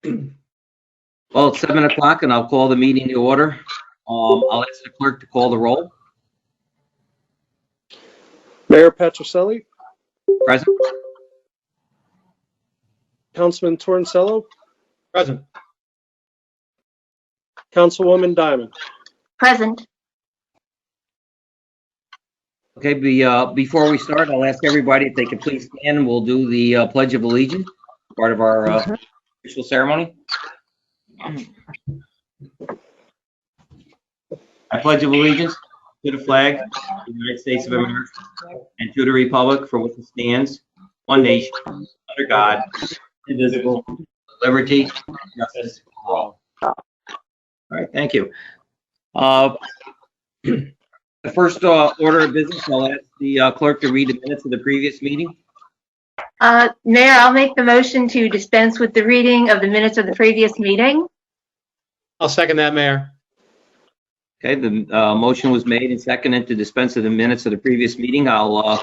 Well, it's 7 o'clock, and I'll call the meeting to order. I'll ask the clerk to call the roll. Mayor Patricelli, Present. Councilman Torricello, Present. Councilwoman Diamond. Present. Okay, before we start, I'll ask everybody if they could please stand, and we'll do the Pledge of Allegiance, part of our official ceremony. I pledge of allegiance to the flag of the United States of America and to the republic for which it stands, one nation, under God, indivisible, with liberty, and justice for all. All right, thank you. The first order of business, I'll ask the clerk to read the minutes of the previous meeting. Mayor, I'll make the motion to dispense with the reading of the minutes of the previous meeting. I'll second that, Mayor. Okay, the motion was made and seconded to dispense of the minutes of the previous meeting. I'll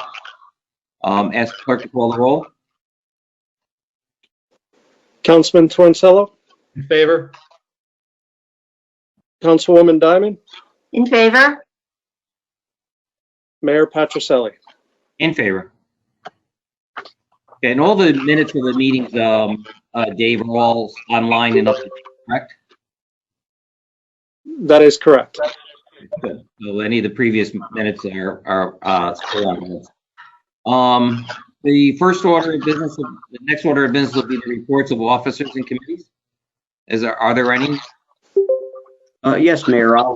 ask the clerk to call the roll. Councilman Torricello, In favor? Councilwoman Diamond, In favor? Mayor Patricelli. In favor. Okay, and all the minutes of the meetings, Dave, are all online and up to date, correct? That is correct. Good. So any of the previous minutes are still on minutes. The first order of business, the next order of business will be the reports of officers and committees. Are there any? Yes, Mayor, I'll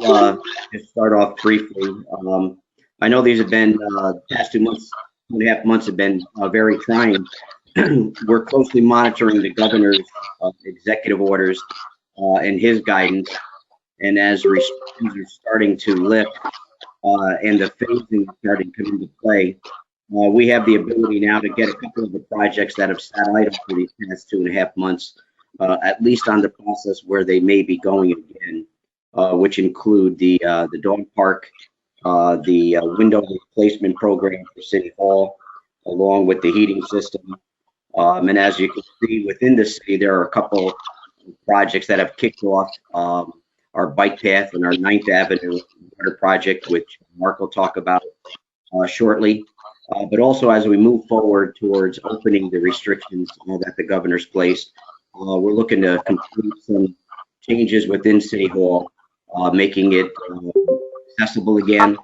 just start off briefly. I know these have been, past 2.5 months have been very trying. We're closely monitoring the governor's executive orders and his guidance. And as restrictions are starting to lift and the phasing is starting to come into play, we have the ability now to get a couple of the projects that have sat idle for these past 2.5 months, at least on the process where they may be going again, which include the dog park, the window replacement program for City Hall, along with the heating system. And as you can see within the city, there are a couple of projects that have kicked off. Our bike path and our 9th Avenue water project, which Mark will talk about shortly. But also as we move forward towards opening the restrictions that the governor's placed, we're looking to complete some changes within City Hall, making it accessible again,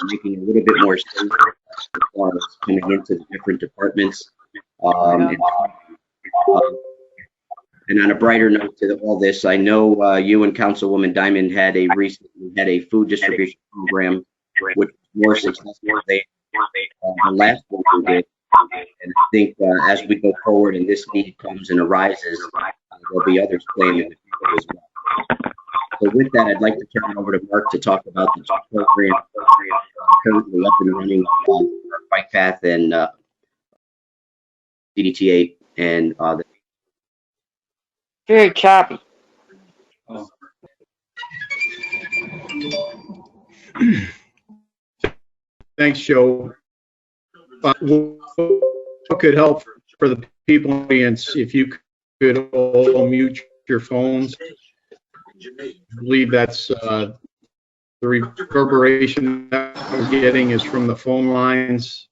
making it a little bit more safe as far as coming into the different departments. And on a brighter note to all this, I know you and Councilwoman Diamond recently had a food distribution program, which was more successful than the last one we did. And I think as we go forward and this need comes and arises, there'll be others playing in the future as well. So with that, I'd like to turn it over to Mark to talk about the program currently up and running, our bike path and CDT8 and the Very choppy. Thanks, Joe. What could help for the people in the audience if you could all mute your phones? I believe that's the reverberation that we're getting is from the phone lines.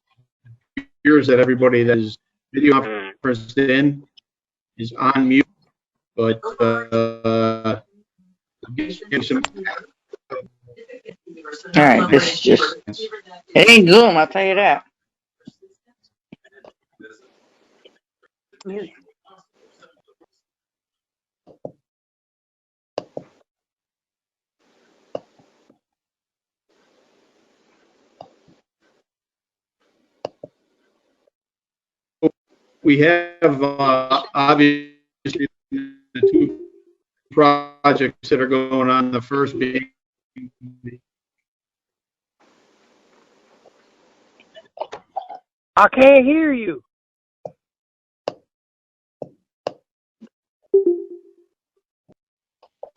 It appears that everybody that is video conferenced in is on mute, but All right, this is just, it ain't Zoom, I'll tell you that. we have obviously the two projects that are going on. The first being I can't hear you.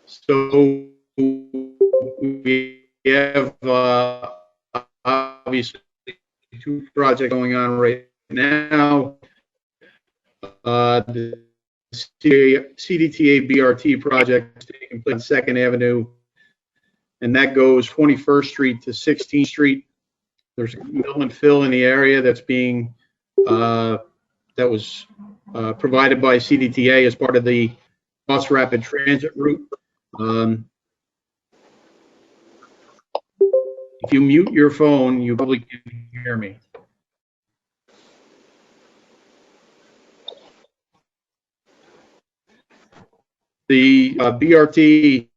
So we have obviously two projects going on right now. The CDTA BRT project taking place on 2nd Avenue, and that goes 21st Street to 16th Street. There's a mill and fill in the area that's being, that was provided by CDTA as part of the bus rapid transit route. If you mute your phone, you probably can hear me. The BRT,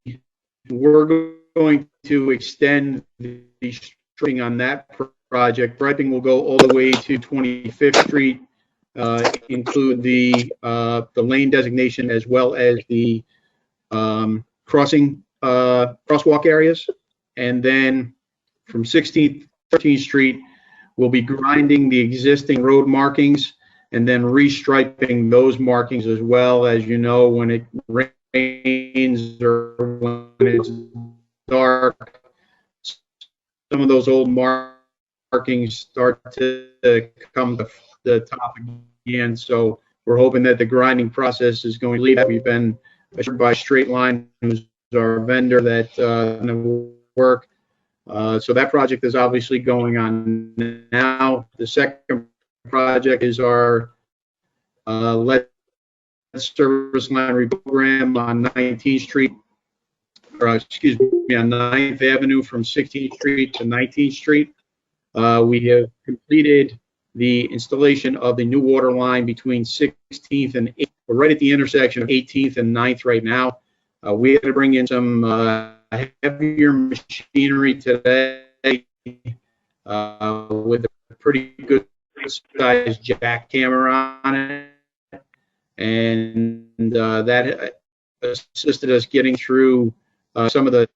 we're going to extend the string on that project. Striping will go all the way to 25th Street, include the lane designation as well as the crosswalk areas. And then from 16th, 13th Street, we'll be grinding the existing road markings and then restriping those markings as well. As you know, when it rains or when it's dark, some of those old markings start to come to the top again. So we're hoping that the grinding process is going to lead. We've been assured by Straight Line, who's our vendor, that will work. So that project is obviously going on now. The second project is our lead service line reprogram on 19th Street, or excuse me, on 9th Avenue from 16th Street to 19th Street. We have completed the installation of the new water line between 16th and 8th. We're right at the intersection of 18th and 9th right now. We had to bring in some heavier machinery today with a pretty good sized jackhammer on it, and that assisted us getting through some of the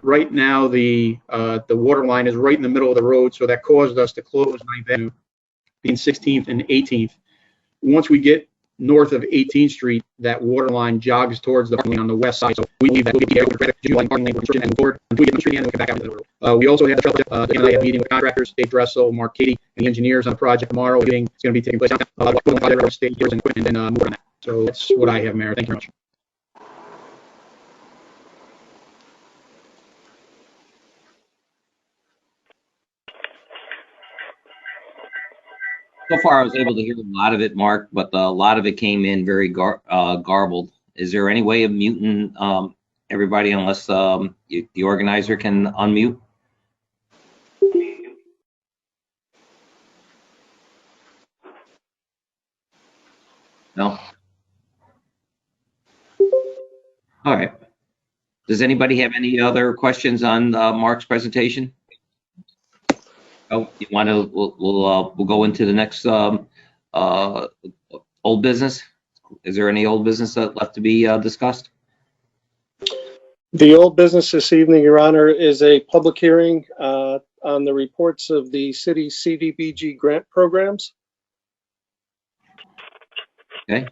right now. The water line is right in the middle of the road, so that caused us to close 9th Avenue between 16th and 18th. Once we get north of 18th Street, that water line jogs towards the on the west side. So we leave that we'll be able to credit parking lane and forward until we get to the street and we'll get back out to the road. We also have a meeting with contractors, Dave Dressel, Mark Katie, and the engineers on the project tomorrow. It's going to be taking place downtown. State and equipment and more on that. So that's what I have, Mayor. Thank you very much. So far, I was able to hear a lot of it, Mark, but a lot of it came in very garbled. Is there any way of muting everybody unless the organizer can unmute? No? All right. Does anybody have any other questions on Mark's presentation? Oh, you want to? We'll go into the next old business. Is there any old business that left to be discussed? The old business this evening, Your Honor, is a public hearing on the reports of the city's Cdbg grant programs. Okay.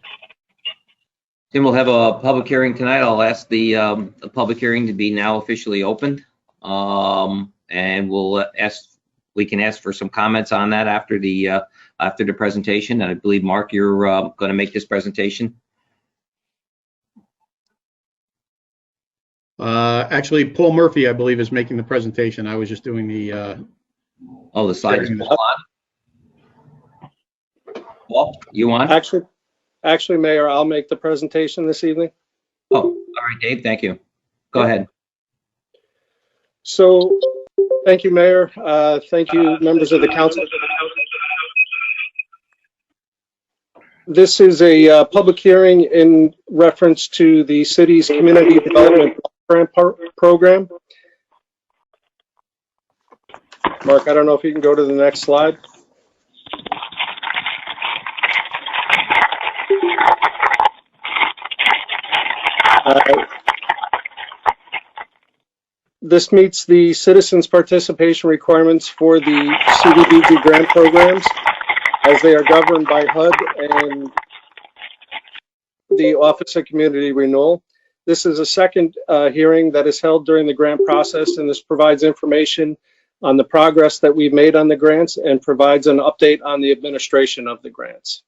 Tim, we'll have a public hearing tonight. I'll ask the public hearing to be now officially opened, and we can ask for some comments on that after the presentation. And I believe, Mark, you're going to make this presentation. Actually, Paul Murphy, I believe, is making the presentation. I was just doing the. The slides. Paul, you on? Actually, Mayor, I'll make the presentation this evening. Oh, all right, Dave. Thank you. Go ahead. So, thank you, Mayor. Thank you, members of the council. This is a public hearing in reference to the city's community development program. Mark, I don't know if you can go to the next slide. This meets the citizens' participation requirements for the Cdbg grant programs as they are governed by HUD and the Office of Community Renewal. This is a second hearing that is held during the grant process, and this provides information on the progress that we've made on the grants and provides an update on the administration of the grants.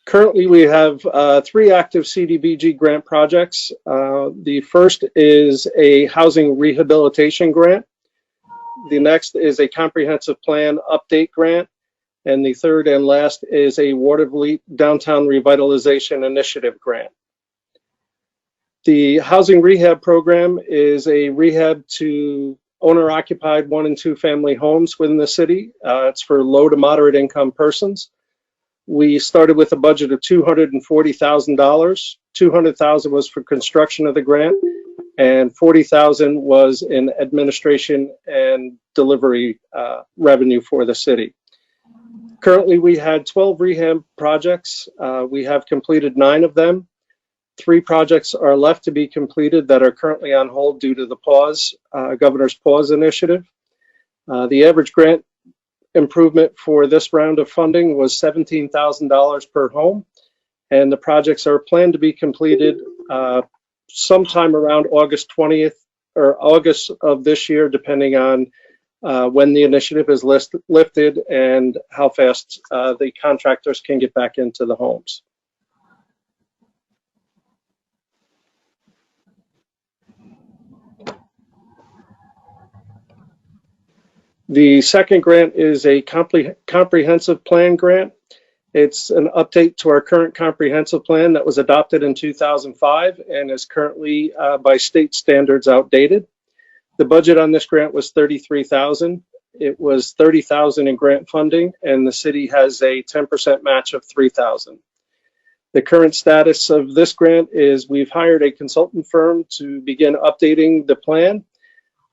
Currently, we have 3 active CDBG grant projects. The first is a housing rehabilitation grant. The next is a comprehensive plan update grant. And the third and last is a Waterville Downtown Revitalization Initiative grant. The housing rehab program is a rehab to owner-occupied 1- and 2-family homes within the city. It's for low to moderate income persons. We started with a budget of $240,000. $200,000 was for construction of the grant, and $40,000 was in administration and delivery revenue for the city. Currently, we had 12 rehab projects. We have completed 9 of them. 3 projects are left to be completed that are currently on hold due to the pause, Governor's Pause initiative. The average grant improvement for this round of funding was $17,000 per home, and the projects are planned to be completed sometime around August 20th or August of this year, depending on when the initiative is lifted and how fast the contractors can get back into the homes. The second grant is a comprehensive plan grant. It's an update to our current comprehensive plan that was adopted in 2005 and is currently by state standards outdated. The budget on this grant was $33,000. It was $30,000 in grant funding, and the city has a 10% match of $3,000. The current status of this grant is we've hired a consultant firm to begin updating the plan.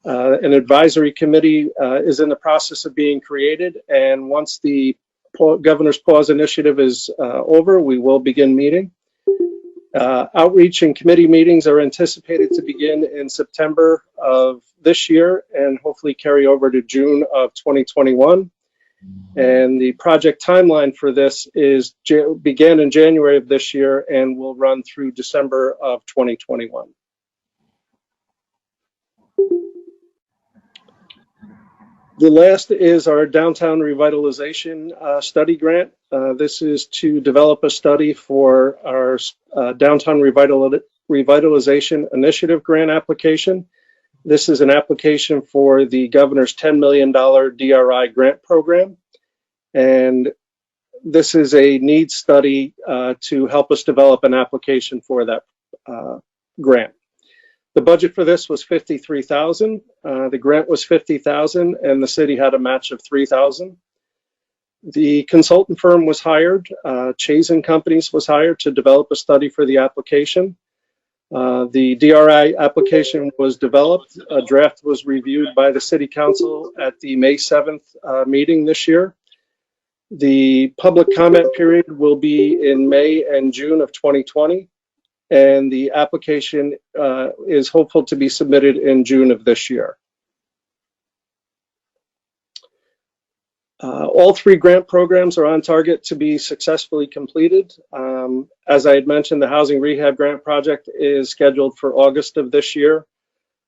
An advisory committee is in the process of being created, and once the Governor's Pause initiative is over, we will begin meeting. Outreach and committee meetings are anticipated to begin in September of this year and hopefully carry over to June of 2021. And the project timeline for this began in January of this year and will run through December of 2021. The last is our downtown revitalization study grant. This is to develop a study for our downtown revitalization initiative grant application. This is an application for the governor's $10 million DRI grant program. And this is a needs study to help us develop an application for that grant. The budget for this was $53,000. The grant was $50,000, and the city had a match of $3,000. The consultant firm was hired. Chase & Companies was hired to develop a study for the application. The DRI application was developed. A draft was reviewed by the City Council at the May 7th meeting this year. The public comment period will be in May and June of 2020. And the application is hopeful to be submitted in June of this year. All 3 grant programs are on target to be successfully completed. As I had mentioned, the housing rehab grant project is scheduled for August of this year.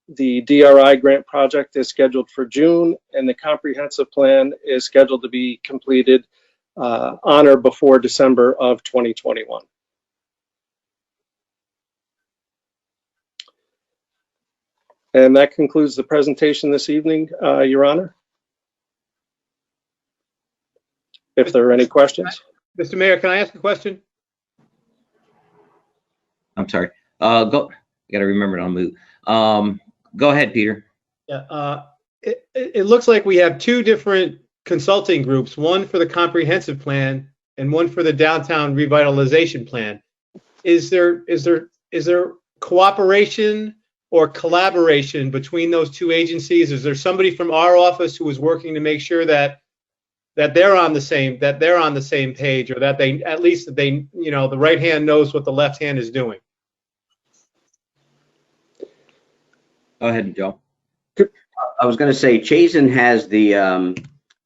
The DRI grant project is scheduled for June, and the comprehensive plan is scheduled to be completed on or before December of 2021. And that concludes the presentation this evening, Your Honor. If there are any questions. Mr. Mayor, can I ask a question? I'm sorry. Go. You gotta remember to unmute. Go ahead, Peter. Yeah. It looks like we have 2 different consulting groups, one for the comprehensive plan and one for the downtown revitalization plan. Is there cooperation or collaboration between those 2 agencies? Is there somebody from our office who is working to make sure that they're on the same page, or that they, at least they, the right hand knows what the left hand is doing? Go ahead, Joe. I was going to say, Chazen has the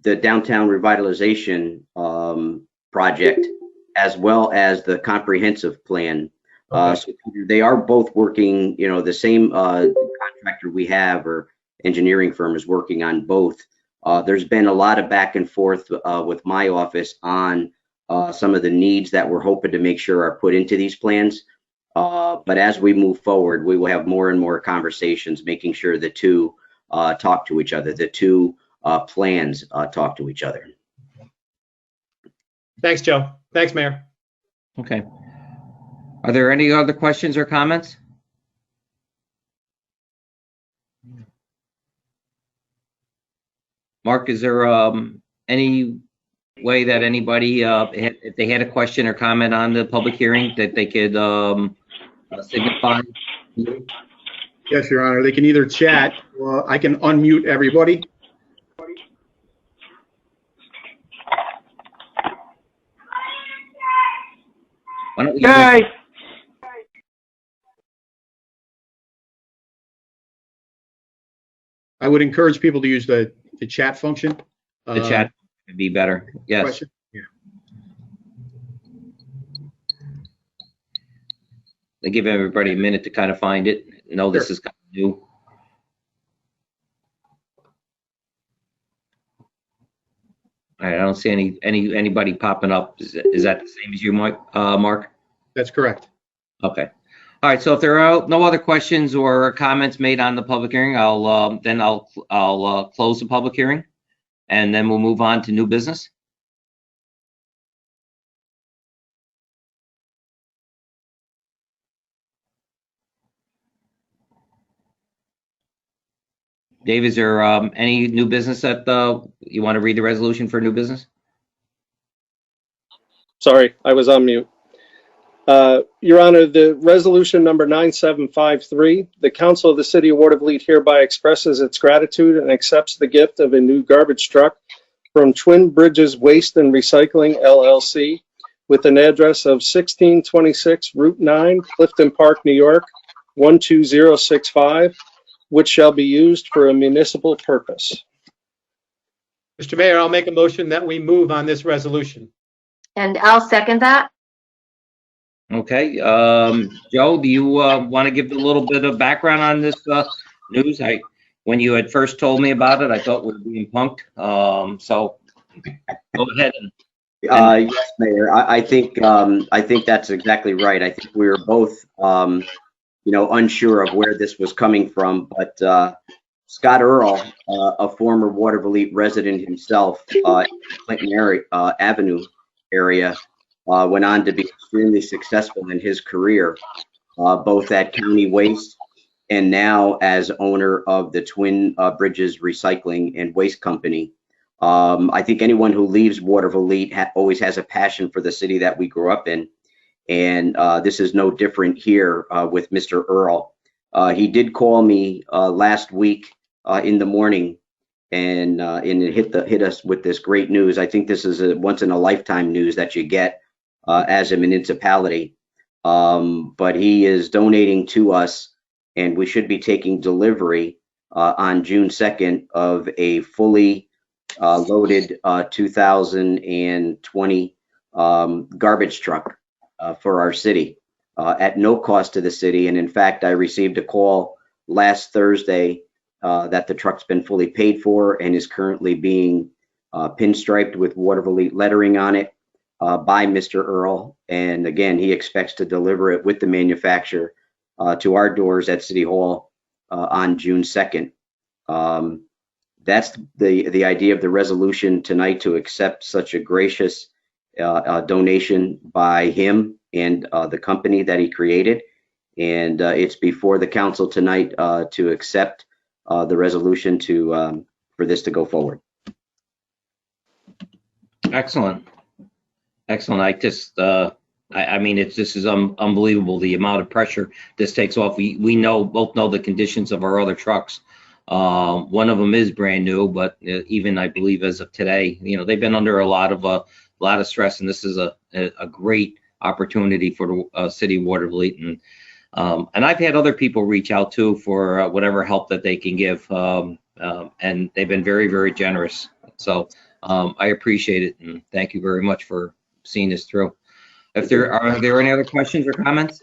downtown revitalization project as well as the comprehensive plan. Okay. So they are both working, you know, the same contractor we have or engineering firm is working on both. There's been a lot of back and forth with my office on some of the needs that we're hoping to make sure are put into these plans. But as we move forward, we will have more and more conversations, making sure the two talk to each other, the two plans talk to each other. Thanks, Joe. Thanks, Mayor. Okay. Are there any other questions or comments? Mark, is there any way that anybody, if they had a question or comment on the public hearing, that they could signify? Yes, Your Honor. They can either chat or I can unmute everybody. Why don't we- Yay! I would encourage people to use the chat function. The chat would be better. Yes. Question? Yeah. They give everybody a minute to kind of find it. Know this Sure. is kind of new. All right, I don't see anybody popping up. Is that the same as you, Mark? That's correct. Okay. All right. So if there are no other questions or comments made on the public hearing, I'll close the public hearing, and then we'll move on to new business. Dave, is there any new business that you want to read the resolution for new business? Sorry, I was on mute. Your Honor, the resolution number 9753, the Council of the City of Watervliet hereby expresses its gratitude and accepts the gift of a new garbage truck from Twin Bridges Waste and Recycling, LLC, with an address of 1626 Route 9, Clifton Park, New York, 12065, which shall be used for a municipal purpose. Mr. Mayor, I'll make a motion that we move on this resolution. And I'll second that. Okay. Joe, do you want to give a little bit of background on this news? When you had first told me about it, I thought we were being punked. So go ahead. Yes, Mayor. I think that's exactly right. I think we were both, unsure of where this was coming from. But Scott Earl, a former Watervliet resident himself, in the Clinton Avenue area, went on to be extremely successful in his career, both at County Waste and now as owner of the Twin Bridges Recycling and Waste Company. I think anyone who leaves Watervliet always has a passion for the city that we grew up in. And this is no different here with Mr. Earl. He did call me last week in the morning and hit us with this great news. I think this is a once in a lifetime news that you get as a municipality. But he is donating to us, and we should be taking delivery on June 2nd of a fully loaded 2020 garbage truck for our city at no cost to the city. And in fact, I received a call last Thursday that the truck's been fully paid for and is currently being pinstriped with Watervliet lettering on it by Mr. Earl. And again, he expects to deliver it with the manufacturer to our doors at City Hall on June 2nd. That's the idea of the resolution tonight, to accept such a gracious donation by him and the company that he created. And it's before the council tonight to accept the resolution for this to go forward. Excellent. Excellent. I just, I mean, this is unbelievable, the amount of pressure this takes off. We both know the conditions of our other trucks. One of them is brand new, but even I believe as of today, they've been under a lot of stress, and this is a great opportunity for the city of Watervliet. And I've had other people reach out too for whatever help that they can give, and they've been very, very generous. So I appreciate it, and thank you very much for seeing this through. Are there any other questions or comments?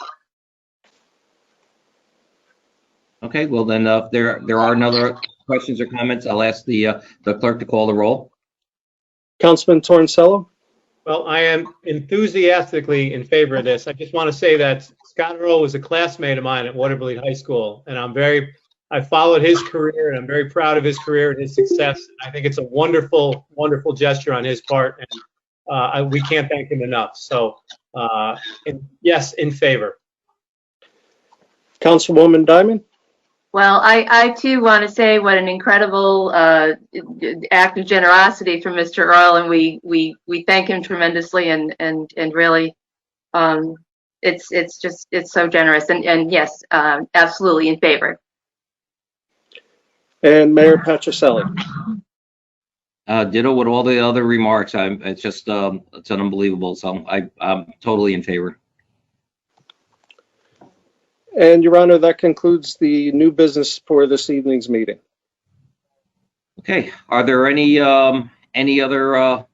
Okay, well then, if there are no other questions or comments, I'll ask the clerk to call the roll. Councilman Torncello? Well, I am enthusiastically in favor of this. I just want to say that Scott Earl was a classmate of mine at Waterville High School, and I followed his career, and I'm very proud of his career and his success. I think it's a wonderful, wonderful gesture on his part, and we can't thank him enough. So, yes, in favor. Councilwoman Diamond? Well, I too want to say what an incredible act of generosity from Mr. Earl, and we thank him tremendously, and really, it's so generous, and yes, absolutely in favor. And Mayor Patricelli? Ditto with all the other remarks. It's unbelievable. So I'm totally in favor. And Your Honor, that concludes the new business for this evening's meeting. Okay. Are there any other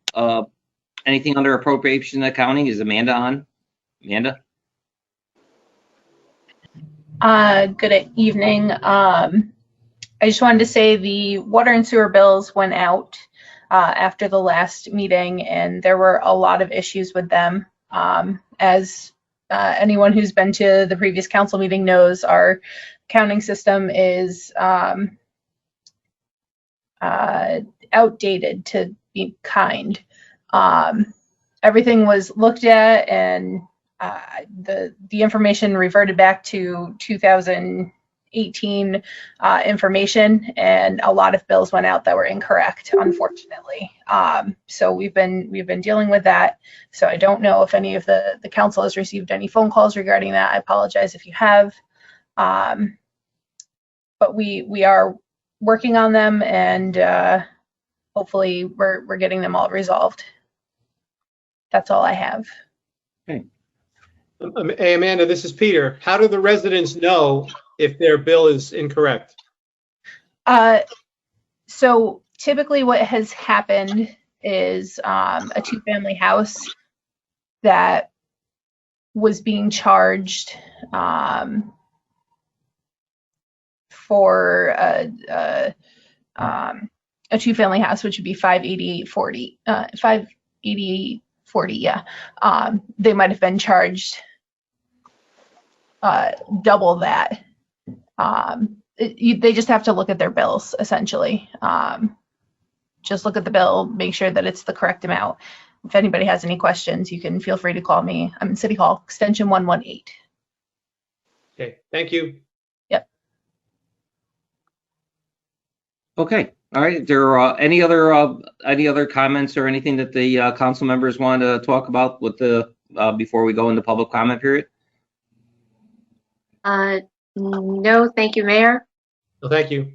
anything under appropriation and accounting? Is Amanda on? Amanda? Good evening. I just wanted to say the water and sewer bills went out after the last meeting, and there were a lot of issues with them. As anyone who's been to the previous council meeting knows, our accounting system is outdated, to be kind. Everything was looked at, and the information reverted back to 2018 information, and a lot of bills went out that were incorrect, unfortunately. So we've been dealing with that. So I don't know if any of the council has received any phone calls regarding that. I apologize if you have. But we are working on them, and hopefully we're getting them all resolved. That's all I have. Okay. Hey, Amanda, this is Peter. How do the residents know if their bill is incorrect? So typically what has happened is a two-family house that was being charged for a two-family house, which would be $588.40, yeah. They might have been charged double that. They just have to look at their bills, essentially. Just look at the bill, make sure that it's the correct amount. If anybody has any questions, you can feel free to call me. I'm in City Hall, extension 118. Okay, thank you. Yep. Okay. All right. There are any other comments or anything that the council members want to talk about with the before we go into public comment period? No, thank you, Mayor. Well, thank you.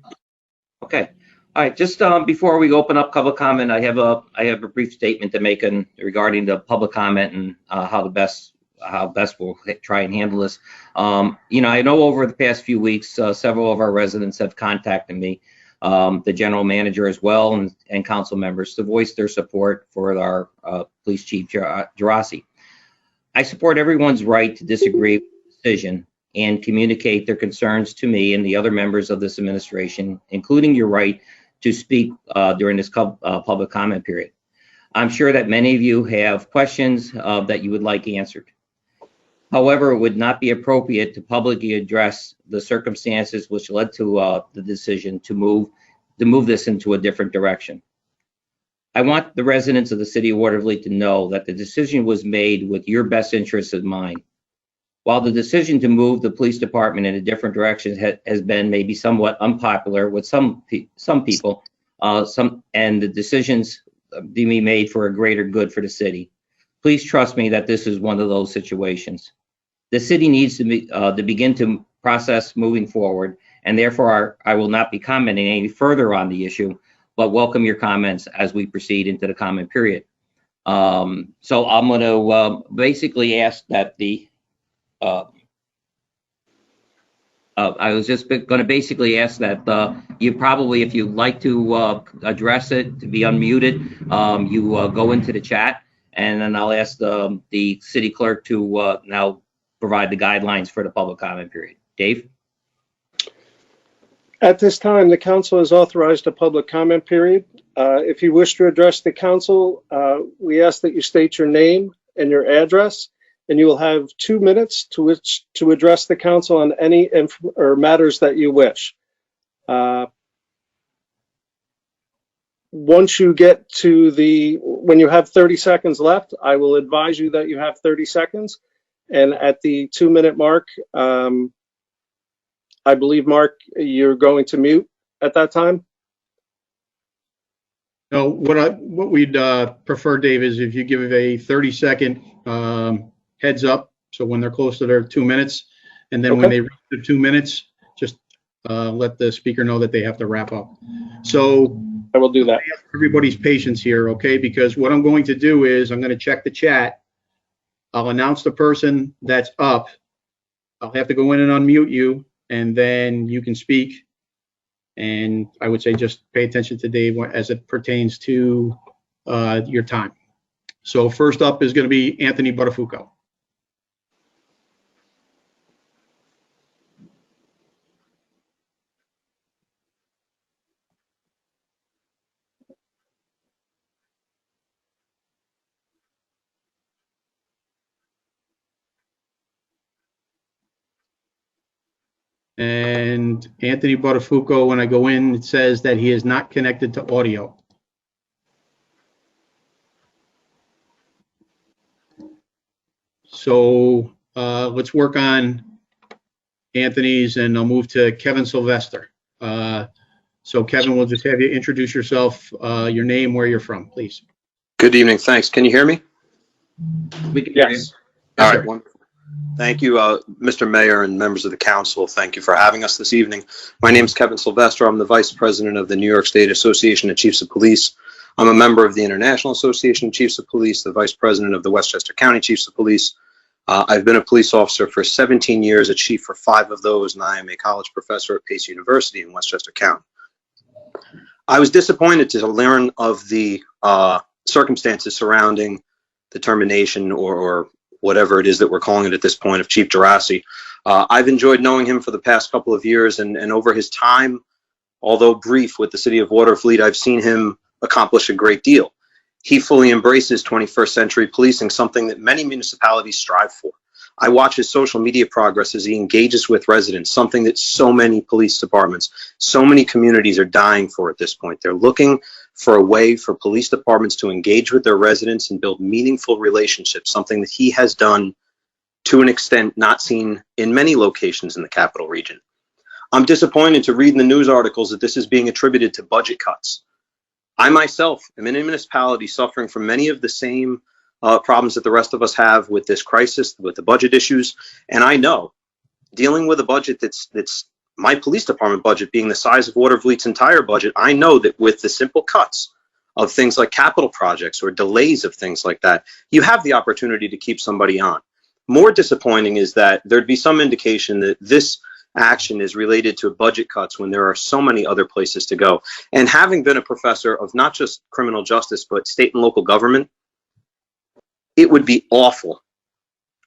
Okay. All right. Just before we open up public comment, I have a brief statement to make regarding the public comment and how best we'll try and handle this. I know over the past few weeks, several of our residents have contacted me, the general manager as well, and council members to voice their support for our police chief, Gerasi. I support everyone's right to disagree with the decision and communicate their concerns to me and the other members of this administration, including your right to speak during this public comment period. I'm sure that many of you have questions that you would like answered. However, it would not be appropriate to publicly address the circumstances which led to the decision to move this into a different direction. I want the residents of the city of Waterville to know that the decision was made with your best interests in mind. While the decision to move the police department in a different direction has been maybe somewhat unpopular with some people, and the decisions being made for a greater good for the city, please trust me that this is one of those situations. The city needs to begin to process moving forward, and therefore I will not be commenting any further on the issue, but welcome your comments as we proceed into the comment period. So I'm going to basically ask that I was just going to basically ask that you probably, if you'd like to address it, to be unmuted, you go into the chat And then I'll ask the city clerk to now provide the guidelines for the public comment period. Dave? At this time, the council has authorized a public comment period. If you wish to address the council, we ask that you state your name and your address, and you will have 2 minutes to address the council on any matters that you wish. Once you get to when you have 30 seconds left, I will advise you that you have 30 seconds. And at the 2-minute mark, I believe, Mark, you're going to mute at that time. No, what we'd prefer, Dave, is if you give a 30-second heads up, so when they're close to their 2 minutes, and then when Okay. they reach the 2 minutes, just let the speaker know that they have to wrap up. So I will do that. everybody's patience here, okay? Because what I'm going to do is I'm going to check the chat. I'll announce the person that's up. I'll have to go in and unmute you, and then you can speak. And I would say just pay attention to Dave as it pertains to your time. So first up is going to be Anthony Buttafuoco. And Anthony Buttafuoco, when I go in, it says that he is not connected to audio. So let's work on Anthony's, and I'll move to Kevin Sylvester. So Kevin, we'll just have you introduce yourself, your name, where you're from, please. Good evening. Thanks. Can you hear me? We can hear you. Yes. All sir. right. Wonderful. Thank you, Mr. Mayor and members of the council. Thank you for having us this evening. My name is Kevin Sylvester. I'm the Vice President of the New York State Association of Chiefs of Police. I'm a member of the International Association of Chiefs of Police, the Vice President of the Westchester County Chiefs of Police. I've been a police officer for 17 years, a chief for 5 of those, and I am a college professor at Pace University in Westchester County. I was disappointed to learn of the circumstances surrounding the termination or whatever it is that we're calling it at this point of Chief Gerasi. I've enjoyed knowing him for the past couple of years, and over his time, although brief with the city of Waterfleet, I've seen him accomplish a great deal. He fully embraces 21st century policing, something that many municipalities strive for. I watch his social media progress as he engages with residents, something that so many police departments, so many communities are dying for at this point. They're looking for a way for police departments to engage with their residents and build meaningful relationships, something that he has done to an extent not seen in many locations in the capital region. I'm disappointed to read in the news articles that this is being attributed to budget cuts. I myself am in a municipality suffering from many of the same problems that the rest of us have with this crisis, with the budget issues. And I know, dealing with a budget that's my police department budget being the size of Waterfleet's entire budget, I know that with the simple cuts of things like capital projects or delays of things like that, you have the opportunity to keep somebody on. More disappointing is that there'd be some indication that this action is related to budget cuts when there are so many other places to go. And having been a professor of not just criminal justice, but state and local government, it would be awful,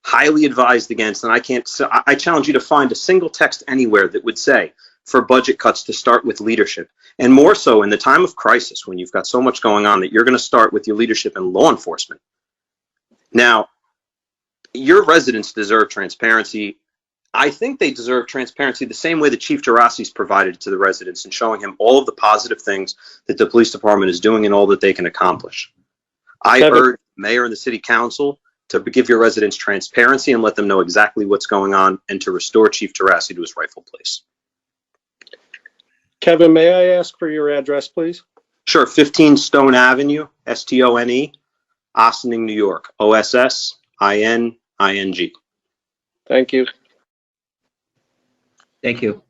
highly advised against, and I challenge you to find a single text anywhere that would say for budget cuts to start with leadership. And more so in the time of crisis when you've got so much going on that you're going to start with your leadership in law enforcement. Now, your residents deserve transparency. I think they deserve transparency the same way that Chief Gerasi's provided to the residents and showing him all of the positive things that the police department is doing and all that they can accomplish. I urge the mayor and the city council to give your residents transparency and let them know exactly what's going on and to restore Chief Gerasi to his rightful place. Kevin, may I ask for your address, please? Sure. 15 Stone Avenue, Stone, Ossining, New York. OSSINING. Thank you. Thank you.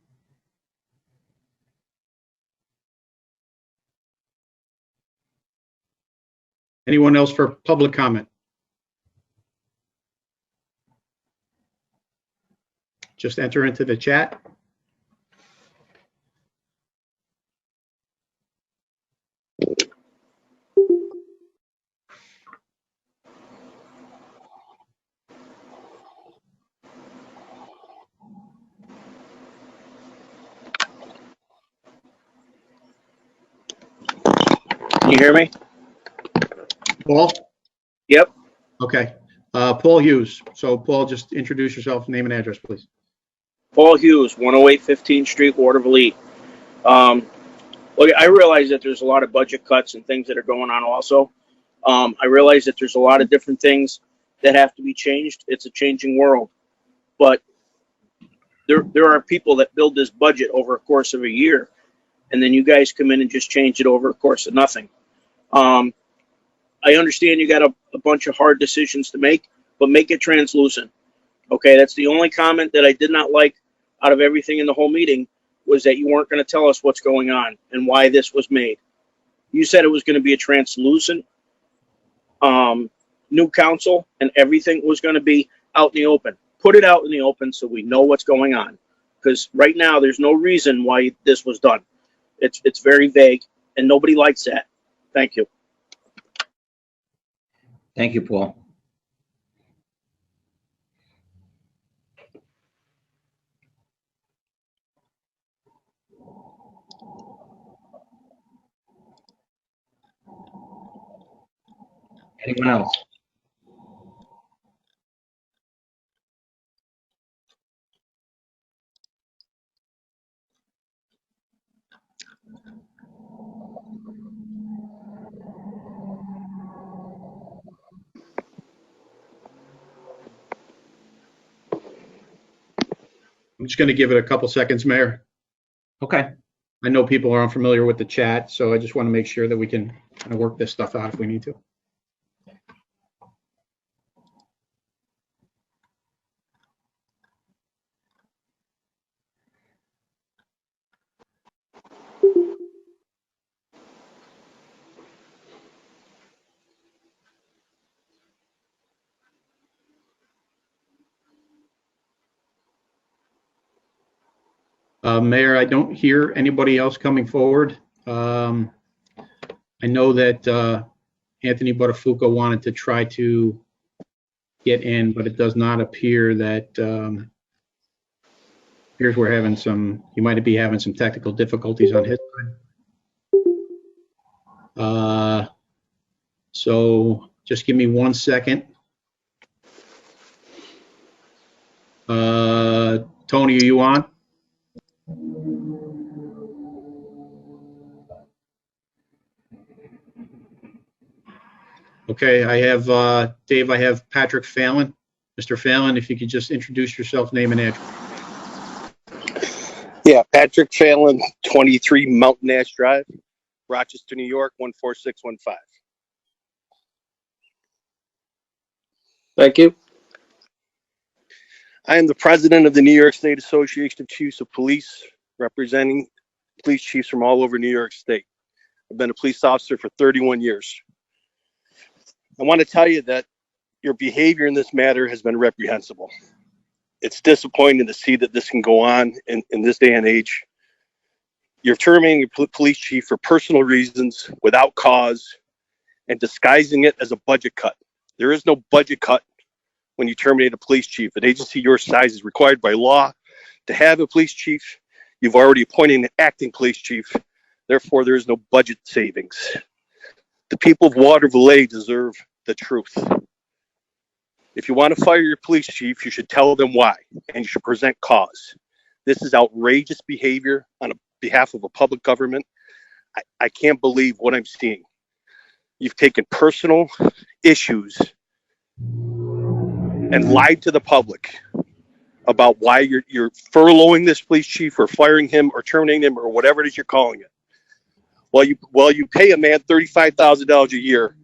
Anyone else for public comment? Just enter into the chat. you hear me? Paul? Yep. Okay. Paul Hughes. So Paul, just introduce yourself, name and address, please. Paul Hughes, 108 15th Street, Waterville. Look, I realize that there's a lot of budget cuts and things that are going on also. I realize that there's a lot of different things that have to be changed. It's a changing world. But there are people that build this budget over a course of a year, and then you guys come in and just change it over a course of nothing. I understand you got a bunch of hard decisions to make, but make it translucent. Okay, that's the only comment that I did not like out of everything in the whole meeting, was that you weren't going to tell us what's going on and why this was made. You said it was going to be a translucent new council, and everything was going to be out in the open. Put it out in the open so we know what's going on. Because right now, there's no reason why this was done. It's very vague, and nobody likes that. Thank you. Thank you, Paul. Anyone else? I'm just going to give it a couple seconds, Mayor. Okay. I know people are unfamiliar with the chat, so I just want to make sure that we can kind of work this stuff out if we need to. Mayor, I don't hear anybody else coming forward. I know that Anthony Buttafuoco wanted to try to get in, but it does not appear that here's where having some, he might be having some technical difficulties on his side. So just give me 1 second. Tony, are you on? Okay, I have, Dave, I have Patrick Fallon. Mr. Fallon, if you could just introduce yourself, name and address. Yeah, Patrick Fallon, 23 Mountain Ash Drive, Rochester, New York, 14615. Thank you. I am the president of the New York State Association of Chiefs of Police, representing police chiefs from all over New York State. I've been a police officer for 31 years. I want to tell you that your behavior in this matter has been reprehensible. It's disappointing to see that this can go on in this day and age. You're terminating your police chief for personal reasons without cause and disguising it as a budget cut. There is no budget cut when you terminate a police chief. An agency your size is required by law to have a police chief. You've already appointed an acting police chief. Therefore, there is no budget savings. The people of Waterville deserve the truth. If you want to fire your police chief, you should tell them why, and you should present cause. This is outrageous behavior on behalf of a public government. I can't believe what I'm seeing. You've taken personal issues and lied to the public about why you're furloughing this police chief or firing him or terminating him or whatever it is you're calling it. While you pay a man $35,000 a year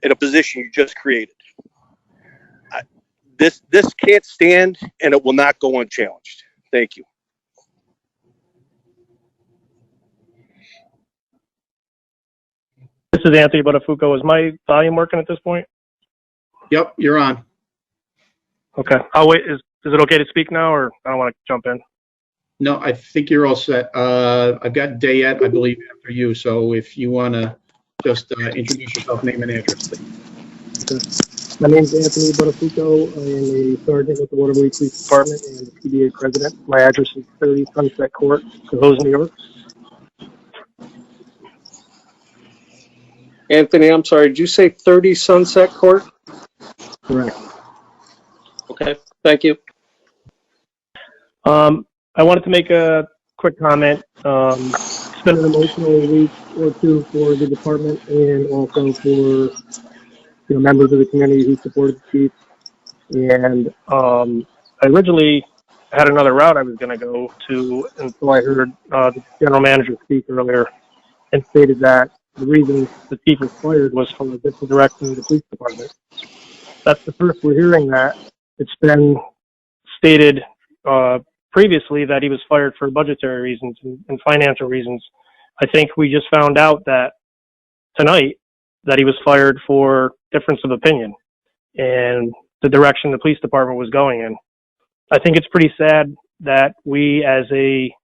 in a position you just created. This can't stand, and it will not go unchallenged. Thank you. This is Anthony Buttafuoco. Is my volume working at this point? Yep, you're on. Okay. I'll wait. Is it okay to speak now, or I don't want to jump in? No, I think you're all set. I've got Dayette, I believe, after you. So if you want to just introduce yourself, name and address, please. Okay. My name is Anthony Buttafuoco. I am a sergeant with the Waterville Police Department and the Cdbg president. My address is 30 Sunset Court, Cohoes, New York. Anthony, I'm sorry, did you say 30 Sunset Court? Correct. Okay, thank you. I wanted to make a quick comment. It's been an emotional week or two for the department and also for members of the community who supported the chief. And I originally had another route I was going to go to until I heard the general manager speak earlier and stated that the reason the chief was fired was for the different direction of the police department. That's the first we're hearing that. It's been stated previously that he was fired for budgetary reasons and financial reasons. I think we just found out that tonight that he was fired for difference of opinion and the direction the police department was going in. I think it's pretty sad that we as a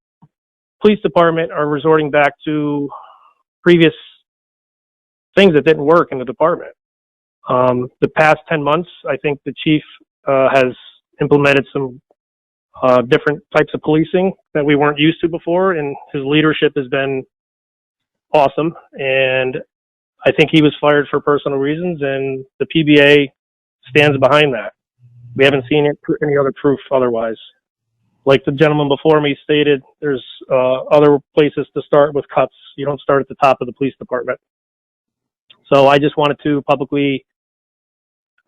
police department are resorting back to previous things that didn't work in the department. The past 10 months, I think the chief has implemented some different types of policing that we weren't used to before, and his leadership has been awesome. And I think he was fired for personal reasons, and the PBA stands behind that. We haven't seen any other proof otherwise. Like the gentleman before me stated, there's other places to start with cuts. You don't start at the top of the police department. So I just wanted to publicly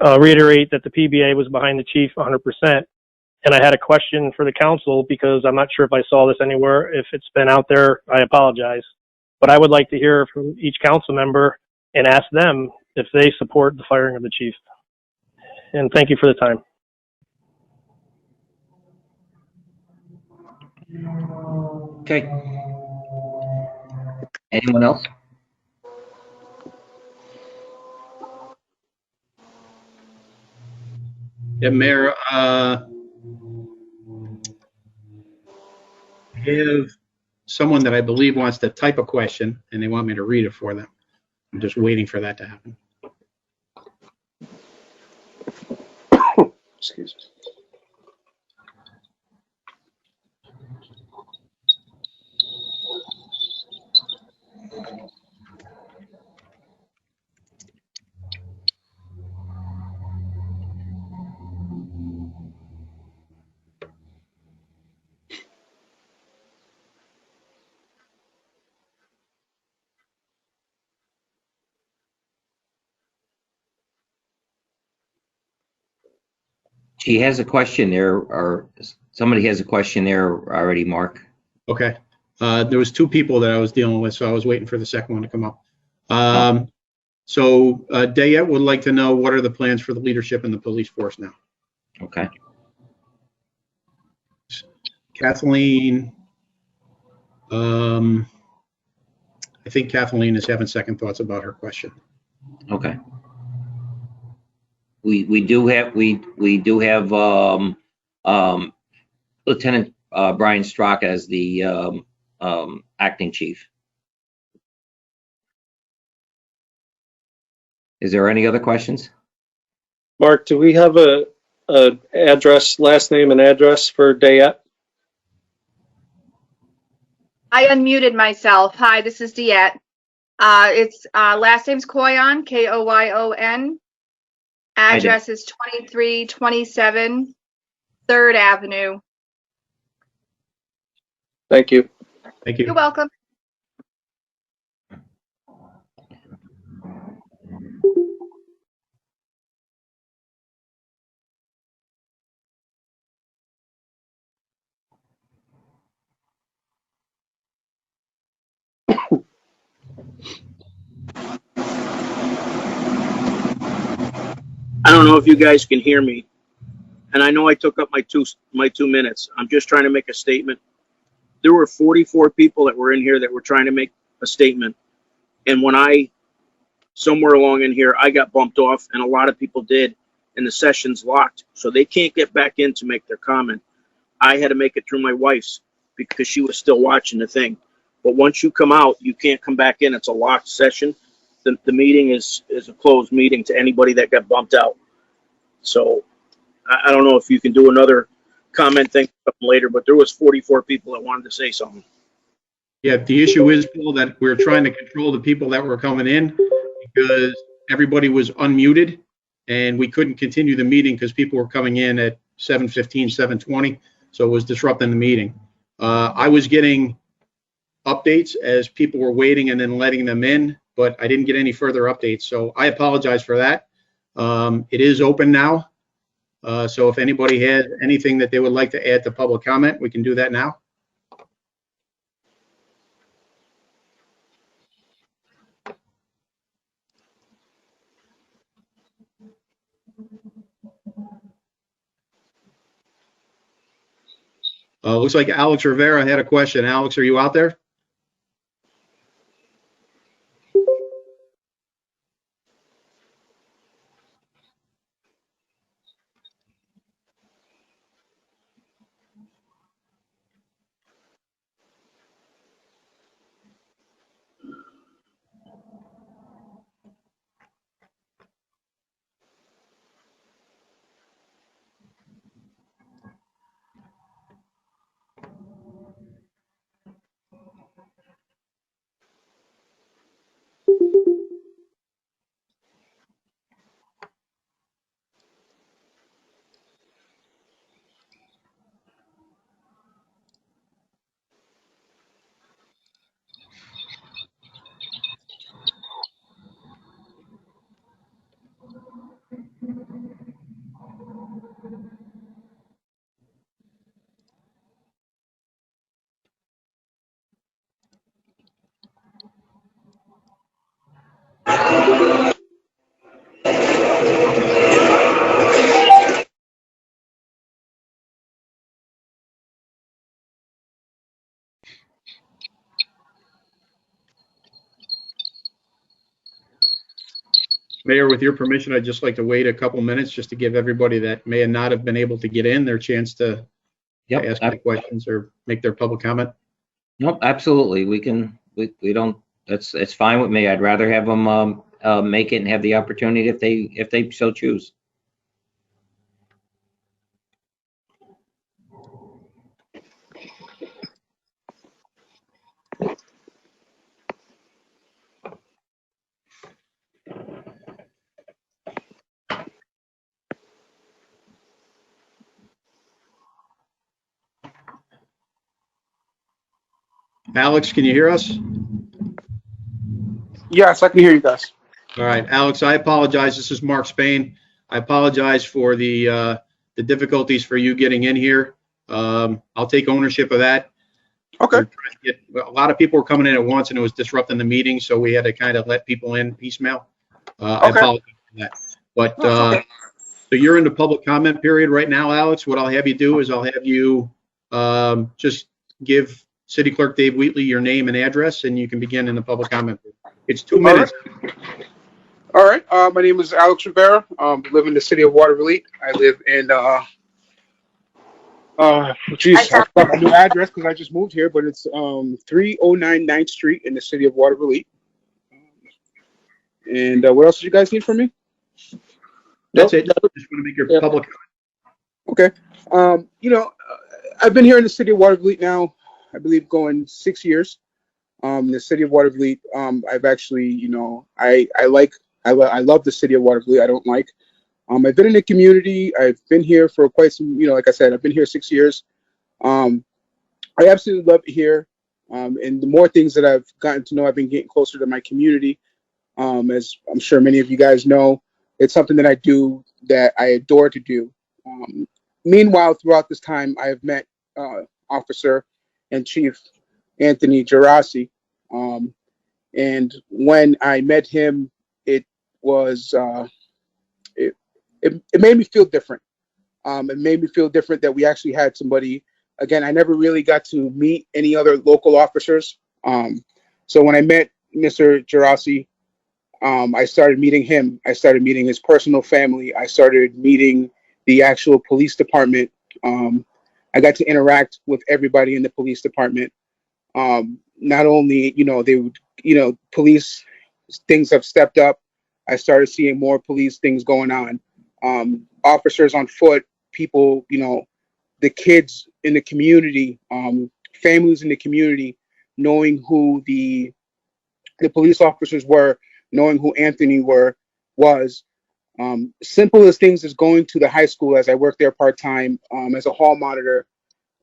reiterate that the PBA was behind the chief 100%. And I had a question for the council because I'm not sure if I saw this anywhere. If it's been out there, I apologize. But I would like to hear from each council member and ask them if they support the firing of the chief. And thank you for the time. Okay. Anyone else? Yeah, Mayor, I have someone that I believe wants to type a question and they want me to read it for them. I'm just waiting for that to happen. Excuse me. She has a question there, or somebody has a question there already, Mark. Okay. There was two people that I was dealing with, so I was waiting for the second one to come up. So Dayette would like to know, what are the plans for the leadership in the police force now? Okay. Kathleen, I think Kathleen is having second thoughts about her question. Okay. We do have Lieutenant Brian Strzok as the acting chief. Is there any other questions? Mark, do we have a address, last name and address for Dayette? I unmuted myself. Hi, this is Diette. It's last name's Koyon, Koyon. Address is 2327 3rd Avenue. Thank you. Thank you. You're welcome. I don't know if you guys can hear me, and I know I took up my two minutes. I'm just trying to make a statement. There were 44 people that were in here that were trying to make a statement, and when somewhere along in here, I got bumped off, and a lot of people did, and the session's locked, so they can't get back in to make their comment. I had to make it through my wife's because she was still watching the thing. But once you come out, you can't come back in. It's a locked session. The meeting is a closed meeting to anybody that got bumped out. So I don't know if you can do another comment thing later, but there was 44 people that wanted to say something. Yeah, the issue is, Bill, that we're trying to control the people that were coming in because everybody was unmuted and we couldn't continue the meeting because people were coming in at 7:15, 7:20, so it was disrupting the meeting. I was getting updates as people were waiting and then letting them in, but I didn't get any further updates, so I apologize for that. It is open now, so if anybody has anything that they would like to add to public comment, we can do that now. Looks like Alex Rivera had a question. Alex, are you out there? Mayor, with your permission, I'd just like to wait a couple minutes just to give everybody that may not have been able to get in their chance to ask any questions or make their public comment. Nope, absolutely. We don't, it's fine with me. I'd rather have them make it and have the opportunity if they so choose. Alex, can you hear us? Yes, I can hear you guys. All right, Alex, I apologize. This is Mark Spain. I apologize for the difficulties for you getting in here. I'll take ownership of that. Okay. A lot of people were coming in at once and it was disrupting the meeting, so we had to kind of let people in piecemeal. I apologize for that. But okay. So you're in the public comment period right now, Alex. What I'll have you do is I'll have you just give City Clerk Dave Wheatley your name and address, and you can begin in the public comment period. It's 2 minutes. All right. My name is Alex Rivera. I live in the city of Waterville. I live in I forgot my new address because I just moved here, but it's 309 9th Street in the city of Waterville. And what else do you guys need from me? That's it. Just want to make your public comment. Okay. I've been here in the city of Waterville now, I believe, going 6 years. The city of Waterville, I've actually, I love the city of Waterville. I don't like. I've been in the community. I've been here for quite some, like I said, I've been here 6 years. I absolutely love it here. And the more things that I've gotten to know, I've been getting closer to my community. As I'm sure many of you guys know, it's something that I do that I adore to do. Meanwhile, throughout this time, I have met Officer and Chief Anthony Gerasi. And when I met him, it was it made me feel different. It made me feel different that we actually had somebody. Again, I never really got to meet any other local officers. So when I met Mr. Gerasi, I started meeting him. I started meeting his personal family. I started meeting the actual police department. I got to interact with everybody in the police department. Not only, they would, police things have stepped up. I started seeing more police things going on. Officers on foot, people, the kids in the community, families in the community, knowing who the police officers were knowing who Anthony was. Simple as things as going to the high school, as I worked there part-time as a hall monitor,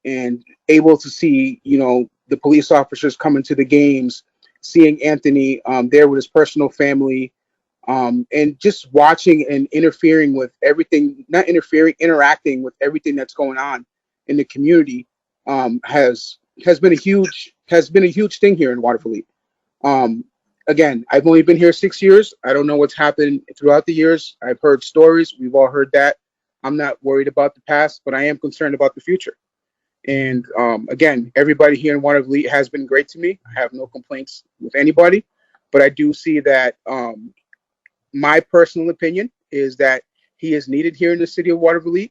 and able to see, the police officers coming to the games, seeing Anthony there with his personal family, and just watching and interfering with everything, not interfering, interacting with everything that's going on in the community, has been a huge thing here in Waterville. Again, I've only been here 6 years. I don't know what's happened throughout the years. I've heard stories. We've all heard that. I'm not worried about the past, but I am concerned about the future. And again, everybody here in Waterville has been great to me. I have no complaints with anybody, but I do see that my personal opinion is that he is needed here in the city of Waterville.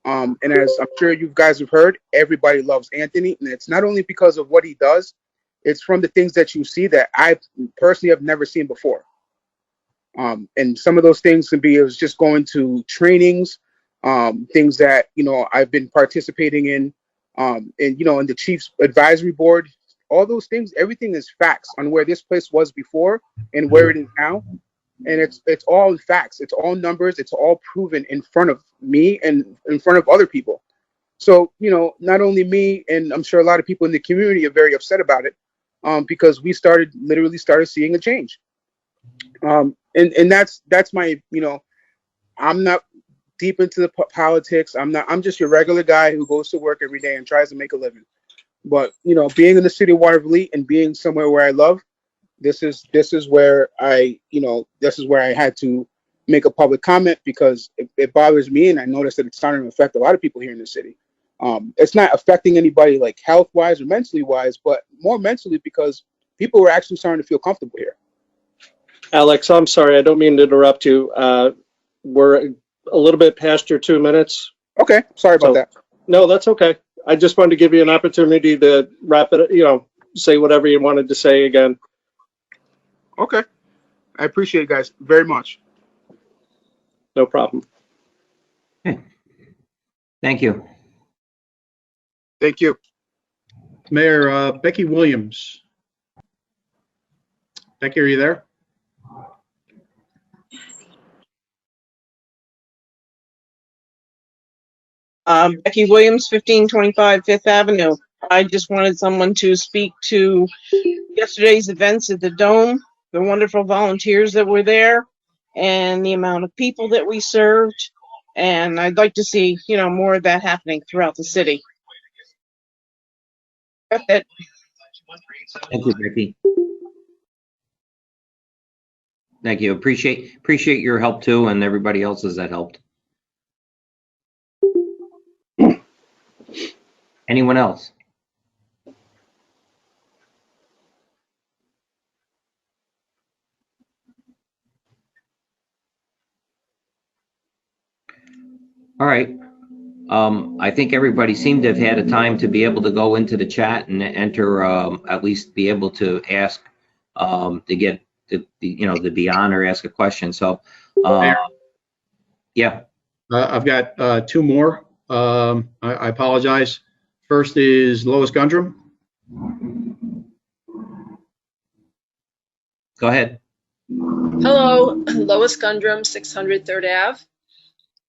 And as I'm sure you guys have heard, everybody loves Anthony. And it's not only because of what he does, it's from the things that you see that I personally have never seen before. And some of those things can be, it was just going to trainings, things that, I've been participating in, and, in the Chiefs Advisory Board, all those things, everything is facts on where this place was before and where it is now. And it's all facts. It's all numbers. It's all proven in front of me and in front of other people. So, not only me, and I'm sure a lot of people in the community are very upset about it, because we literally started seeing a change. And that's my, I'm not deep into the politics. I'm just your regular guy who goes to work every day and tries to make a living. But, being in the city of Waterville and being somewhere where I love, this is where this is where I had to make a public comment, because it bothers me, and I noticed that it's starting to affect a lot of people here in the city. It's not affecting anybody like health-wise or mentally-wise, but more mentally, because people were actually starting to feel comfortable here. Alex, I'm sorry, I don't mean to interrupt you. We're a little bit past your 2 minutes. Okay, sorry about that. No, that's okay. I just wanted to give you an opportunity to wrap it, say whatever you wanted to say again. Okay. I appreciate it, guys, very much. No problem. Thank you. Thank you. Mayor, Becky Williams. Becky, are you there? Becky Williams, 1525 Fifth Avenue. I just wanted someone to speak to yesterday's events at the Dome, the wonderful volunteers that were there, and the amount of people that we served. And I'd like to see, more of that happening throughout the city. That's it. Thank you, Becky. Thank you. Appreciate your help too, and everybody else's that helped. Anyone else? All right. I think everybody seemed to have had a time to be able to go into the chat and enter, at least be able to ask, to get, to be on or ask a question. So, yeah. I've got two more. I apologize. First is Lois Gundrum. Go ahead. Hello, Lois Gundrum, 600 3rd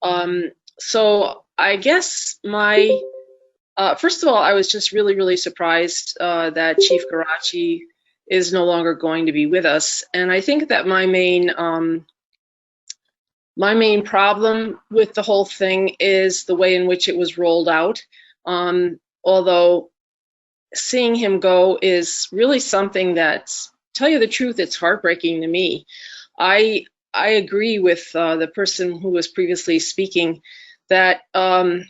Ave. So I guess first of all, I was just really surprised that Chief Garachi is no longer going to be with us. And I think that my main problem with the whole thing is the way in which it was rolled out. Although seeing him go is really something that's, tell you the truth, it's heartbreaking to me. I agree with the person who was previously speaking that, I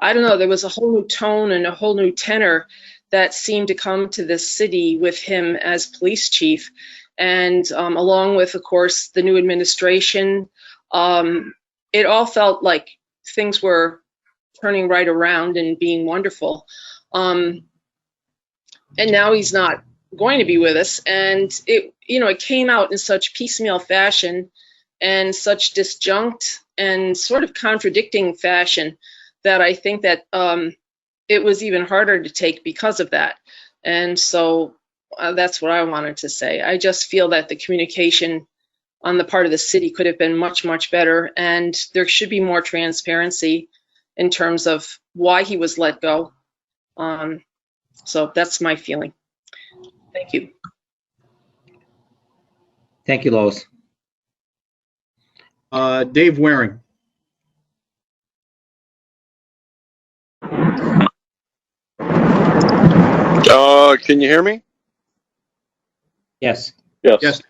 don't know, there was a whole new tone and a whole new tenor that seemed to come to this city with him as police chief. And along with, of course, the new administration, it all felt like things were turning right around and being wonderful. And now he's not going to be with us. And it came out in such piecemeal fashion and such disjunct and sort of contradicting fashion that I think that it was even harder to take because of that. And so That's what I wanted to say. I just feel that the communication on the part of the city could have been much, much better, and there should be more transparency in terms of why he was let go. So that's my feeling. Thank you. Thank you, Lois. Dave Waring. Can you hear me? Yes. Yes.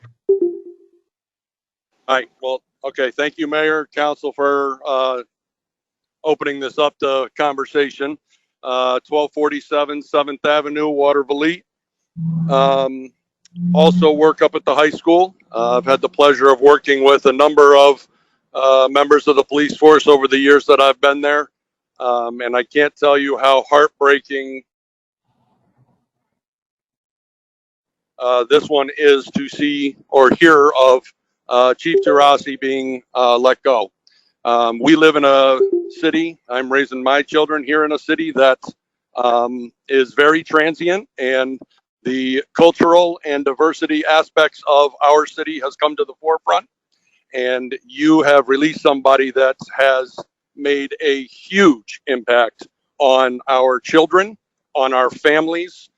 All right. Well, okay. Thank you, Mayor, Council, for opening this up to conversation. 1247 7th Avenue, Waterville. Also work up at the high school. I've had the pleasure of working with a number of members of the police force over the years that I've been there. And I can't tell you how heartbreaking this one is to see or hear of Chief Gerasi being let go. We live in a city, I'm raising my children here in a city that is very transient, and the cultural and diversity aspects of our city has come to the forefront. And you have released somebody that has made a huge impact on our children, on our families,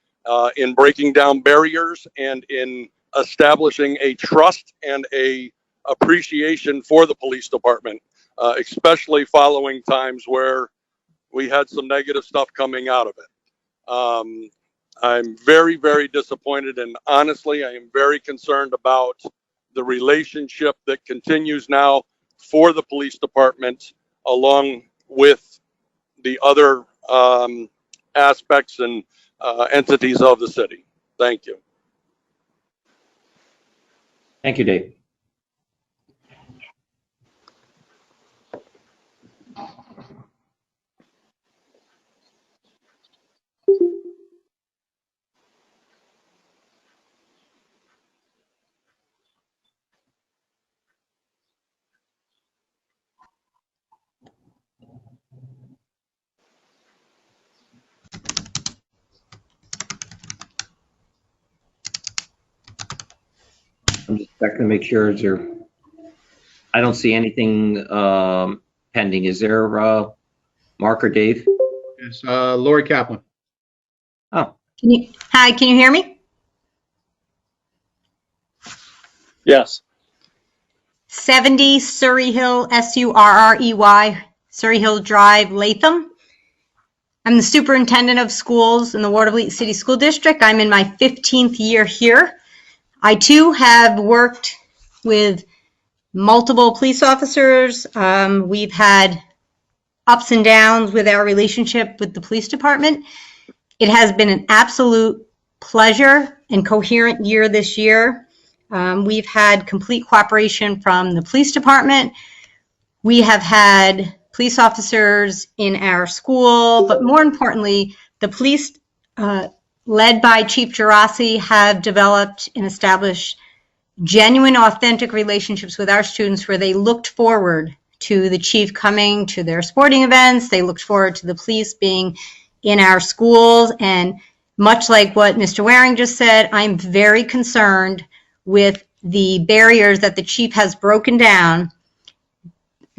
in breaking down barriers and in establishing a trust and a appreciation for the police department, especially following times where we had some negative stuff coming out of it. I'm very, very disappointed, and honestly, I am very concerned about the relationship that continues now for the police department, along with the other aspects and entities of the city. Thank you. Thank you, Dave. I'm just checking to make sure. Is there? I don't see anything pending. Is there, Mark or Dave? Yes. Lori Kaplan. Oh, Hi, can you hear me? Yes. 70 Surrey Hill, Surrey, Surrey Hill Drive, Latham. I'm the superintendent of schools in the Waterville City School District. I'm in my 15th year here. I too have worked with multiple police officers. We've had ups and downs with our relationship with the police department. It has been an absolute pleasure and coherent year this year. We've had complete cooperation from the police department. We have had police officers in our school, but more importantly, the police, led by Chief Gerasi, have developed and established genuine, authentic relationships with our students where they looked forward to the chief coming to their sporting events. They looked forward to the police being in our schools. And much like what Mr. Waring just said, I'm very concerned with the barriers that the chief has broken down,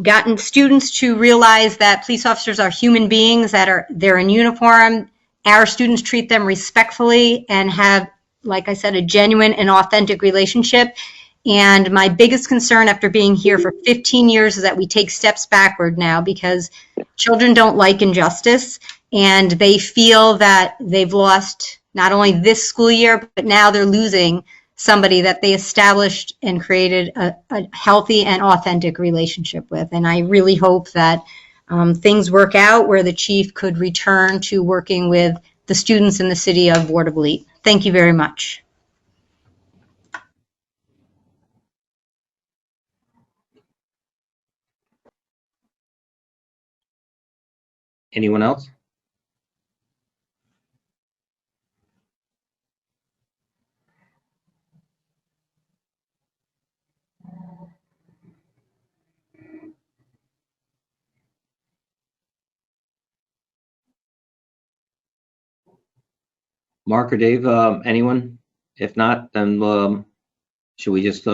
gotten students to realize that police officers are human beings, they're in uniform. Our students treat them respectfully and have, like I said, a genuine and authentic relationship. And my biggest concern after being here for 15 years is that we take steps backward now because children don't like injustice and they feel that they've lost not only this school year, but now they're losing somebody that they established and created a healthy and authentic relationship with. And I really hope that things work out where the chief could return to working with the students in the city of Waterville. Thank you very much. anyone else? Mark or Dave, anyone? If not, then should we just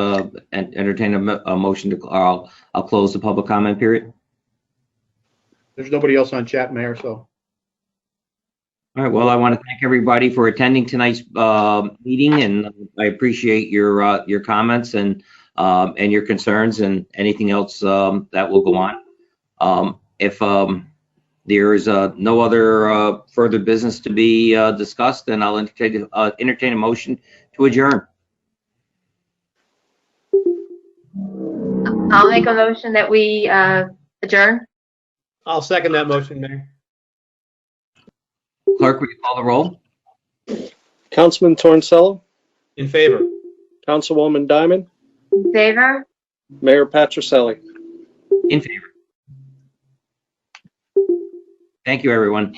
entertain a motion to, I'll close the public comment period? There's nobody else on chat, Mayor, so. All right, well, I want to thank everybody for attending tonight's meeting, and I appreciate your comments and your concerns and anything else that will go on. If there is no other further business to be discussed, then I'll entertain a motion to adjourn. I'll make a motion that we adjourn. I'll second that motion, Mayor. Clerk, will you call the roll? Councilman Torncello, In favor. Councilwoman Diamond, In favor? Mayor Patricelli. In favor. Thank you, everyone.